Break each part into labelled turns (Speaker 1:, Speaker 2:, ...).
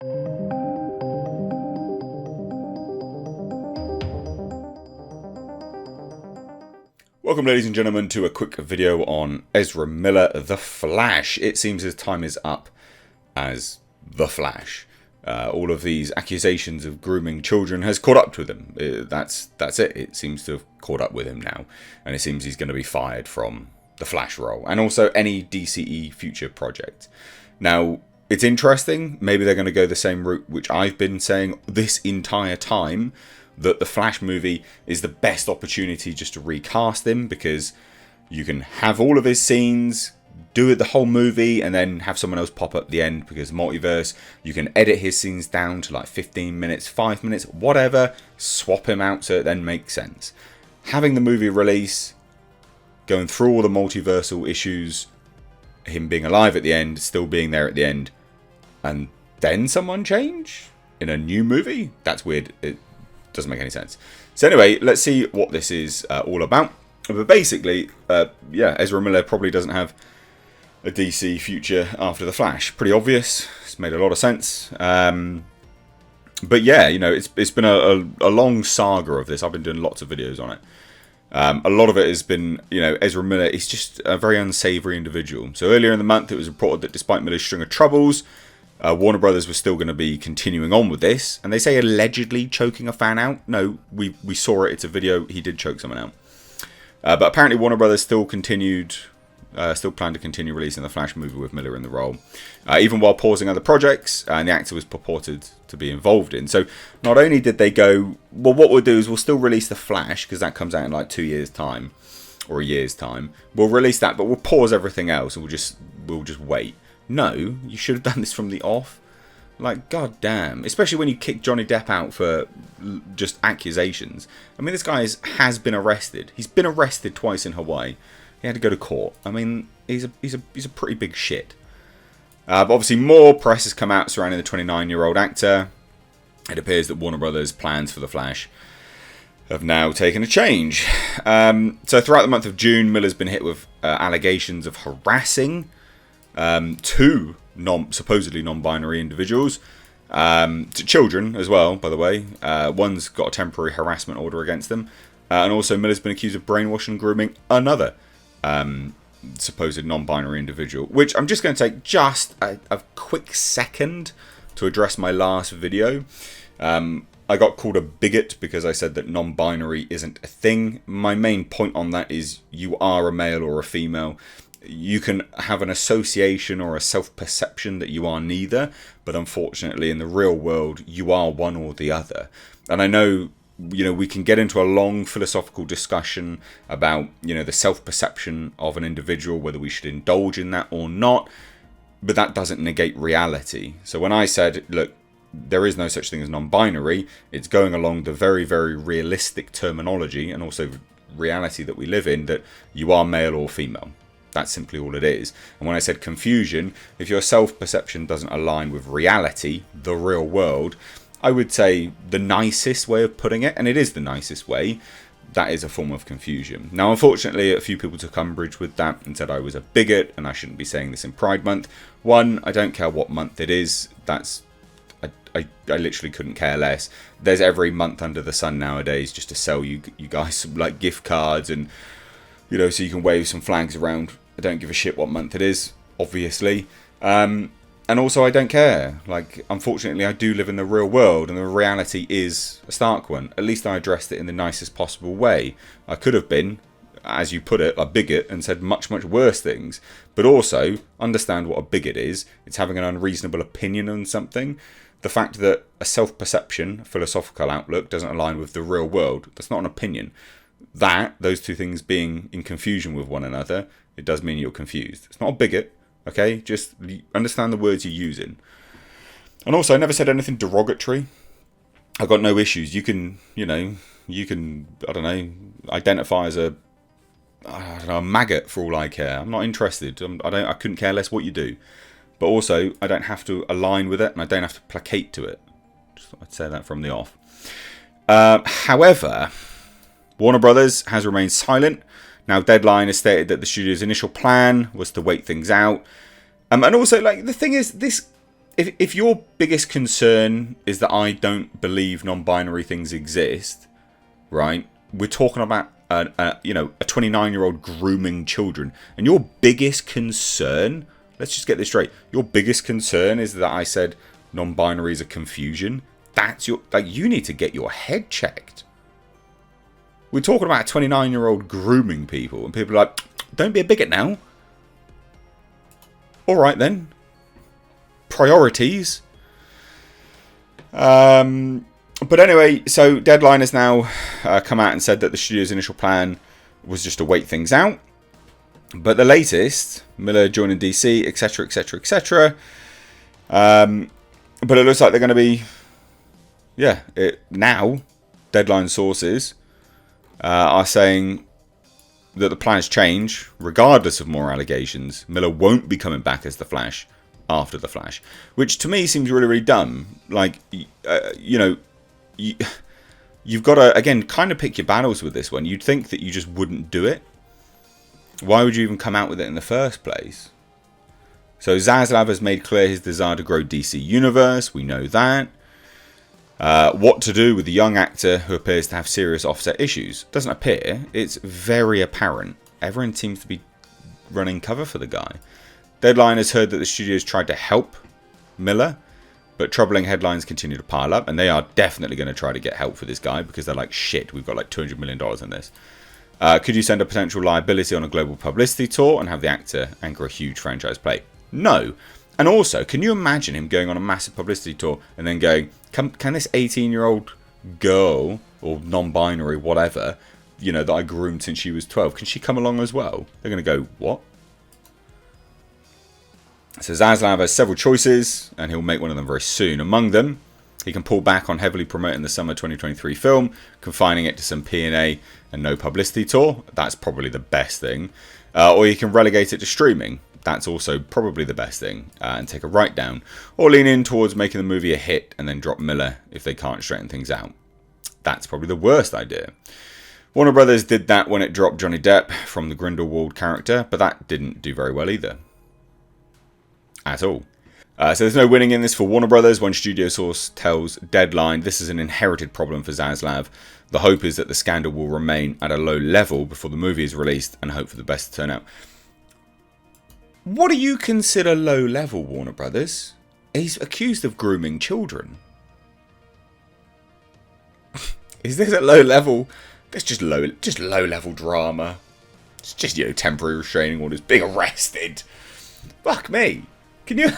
Speaker 1: Welcome, ladies and gentlemen, to a quick video on Ezra Miller, The Flash. It seems his time is up as The Flash. All of these accusations of grooming children has caught up to him. That's it. It seems to have caught up with him now. And it seems he's going to be fired from the Flash role. And also any DCE future project. Now, it's interesting. Maybe they're going to go the same route which I've been saying this entire time, that the Flash movie is the best opportunity just to recast him, because you can have all of his scenes, do it the whole movie, and then have someone else pop up at the end, because multiverse, you can edit his scenes down to like 15 minutes, 5 minutes, whatever, swap him out so it then makes sense. Having the movie release, going through all the multiversal issues, him being alive at the end, still being there at the end, and then someone change in a new movie? That's weird. It doesn't make any sense. So anyway, let's see what this is all about. But basically, yeah, Ezra Miller probably doesn't have a DC future after The Flash. Pretty obvious. It's made a lot of sense. But yeah, you know, it's been a long saga of this. I've been doing lots of videos on it. A lot of it has been, you know, Ezra Miller is just a very unsavory individual. So earlier in the month, it was reported that despite Miller's string of troubles, Warner Brothers was still going to be continuing on with this, and they say allegedly choking a fan out. No, we saw it. It's a video. He did choke someone out. But apparently Warner Brothers still planned to continue releasing the Flash movie with Miller in the role, even while pausing other projects, and the actor was purported to be involved in. So not only did they go, well, what we'll do is we'll still release the Flash, because that comes out in like 2 years' time, or a year's time. We'll release that, but we'll pause everything else, and we'll just wait. No, you should have done this from the off. Like, goddamn. Especially when you kick Johnny Depp out for just accusations. I mean, this guy has been arrested. He's been arrested twice in Hawaii. He had to go to court. I mean, he's a pretty big shit. But obviously, more press has come out surrounding the 29-year-old actor. It appears that Warner Brothers' plans for The Flash have now taken a change. So throughout the month of June, Miller's been hit with allegations of harassing two supposedly non-binary individuals, to children as well, by the way. One's got a temporary harassment order against them, and also Miller's been accused of brainwashing and grooming another supposed non-binary individual, which I'm just going to take just a quick second to address my last video. I got called a bigot because I said that non-binary isn't a thing. My main point on that is you are a male or a female. You can have an association or a self-perception that you are neither, but unfortunately in the real world you are one or the other. And I know, you know, we can get into a long philosophical discussion about, you know, the self-perception of an individual, whether we should indulge in that or not, but that doesn't negate reality. So when I said, look, there is no such thing as non-binary, it's going along the very, very realistic terminology and also reality that we live in, that you are male or female. That's simply all it is. And when I said confusion, if your self-perception doesn't align with reality, the real world, I would say the nicest way of putting it, and it is the nicest way, that is a form of confusion. Now, unfortunately, a few people took umbrage with that and said I was a bigot and I shouldn't be saying this in Pride Month. One, I don't care what month it is. I literally couldn't care less. There's every month under the sun nowadays just to sell you guys some like gift cards and, you know, so you can wave some flags around. I don't give a shit what month it is, obviously. And also, I don't care. Like, unfortunately, I do live in the real world, and the reality is a stark one. At least I addressed it in the nicest possible way. I could have been, as you put it, a bigot and said much, much worse things. But also, understand what a bigot is. It's having an unreasonable opinion on something. The fact that a self-perception, philosophical outlook, doesn't align with the real world, that's not an opinion. Those two things being in confusion with one another, it does mean you're confused. It's not a bigot, okay? Just understand the words you're using. And also, I never said anything derogatory. I've got no issues. You can, I don't know, identify as a maggot for all I care. I'm not interested. I couldn't care less what you do. But also, I don't have to align with it, and I don't have to placate to it. Just thought I'd say that from the off. However, Warner Brothers has remained silent. Now, Deadline has stated that the studio's initial plan was to wait things out. And also, like, the thing is, this if your biggest concern is that I don't believe non-binary things exist, right? We're talking about a 29-year-old grooming children, and your biggest concern, let's just get this straight, your biggest concern is that I said non-binary is a confusion. That's your, like, you need to get your head checked. We're talking about a 29-year-old grooming people, and people are like, don't be a bigot now. All right then. Priorities. But anyway, so Deadline has now come out and said that the studio's initial plan was just to wait things out. But the latest, Miller joining DC, etc., etc., etc. But it looks like they're going to be, now, Deadline sources are saying that the plans change, regardless of more allegations. Miller won't be coming back as the Flash after the Flash, which to me seems really, really dumb. Like, you've got to, again, kind of pick your battles with this one. You'd think that you just wouldn't do it. Why would you even come out with it in the first place? So Zaslav has made clear his desire to grow DC Universe. We know that. What to do with the young actor who appears to have serious offset issues? Doesn't appear. It's very apparent. Everyone seems to be running cover for the guy. Deadline has heard that the studios tried to help Miller, but troubling headlines continue to pile up, and they are definitely going to try to get help for this guy because they're like, shit, we've got like $200 million in this. Could you send a potential liability on a global publicity tour and have the actor anchor a huge franchise play? No. And also, can you imagine him going on a massive publicity tour and then going, can this 18-year-old girl, or non-binary, whatever, that I groomed since she was 12, can she come along as well? They're going to go, what? So Zaslav has several choices, and he'll make one of them very soon. Among them, he can pull back on heavily promoting the summer 2023 film, confining it to some P&A and no publicity tour. That's probably the best thing. Or he can relegate it to streaming. That's also probably the best thing, and take a write down. Or lean in towards making the movie a hit and then drop Miller if they can't straighten things out. That's probably the worst idea. Warner Brothers did that when it dropped Johnny Depp from the Grindelwald character, but that didn't do very well either. At all. So there's no winning in this for Warner Brothers. One studio source tells Deadline this is an inherited problem for Zaslav. The hope is that the scandal will remain at a low level before the movie is released, and hope for the best to turn out. What do you consider low level, Warner Brothers? He's accused of grooming children. Is this a low level? That's just low level drama. It's just, temporary restraining orders, being arrested. Fuck me. Can you?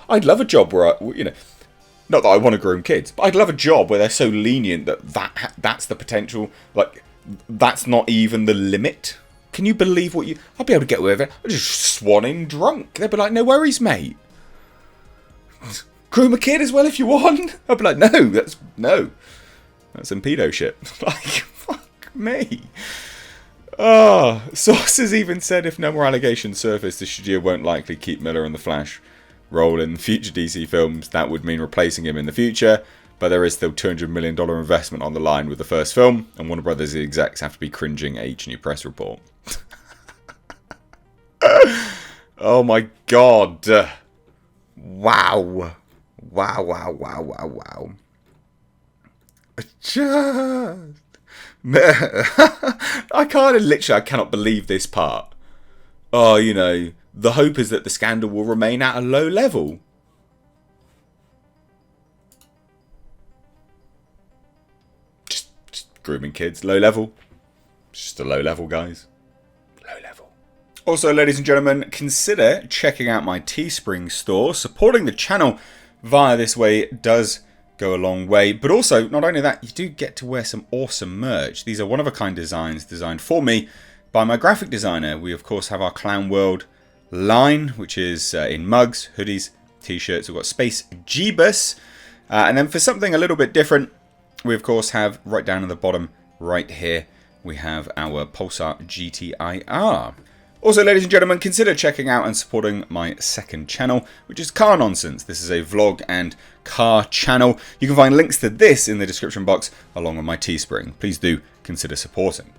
Speaker 1: I'd love a job where not that I want to groom kids, but I'd love a job where they're so lenient that's the potential. Like, that's not even the limit. Can you believe what I'll be able to get away with it. I'll just swan in drunk. They'd be like, no worries, mate. Groom a kid as well if you want. I'd be like, no. That's some pedo shit. Like, fuck me. Sources even said if no more allegations surface, the studio won't likely keep Miller and the Flash role in future DC films. That would mean replacing him in the future, but there is still $200 million investment on the line with the first film, and Warner Brothers execs have to be cringing at each new press report. Oh my god. Wow. Just... I cannot believe this part. The hope is that the scandal will remain at a low level. Just grooming kids, low level. Just a low level, guys. Low level. Also, ladies and gentlemen, consider checking out my Teespring store. Supporting the channel via this way does go a long way, but also, not only that, you do get to wear some awesome merch. These are one-of-a-kind designs designed for me by my graphic designer. We of course have our Clown World line, which is in mugs, hoodies, t-shirts. We've got Space Jeebus, and then for something a little bit different, we of course have right down at the bottom right here, we have our Pulsar GTIR. Also, ladies and gentlemen, consider checking out and supporting my second channel, which is Car Nonsense. This is a vlog and car channel. You can find links to this in the description box, along with my Teespring. Please do consider supporting.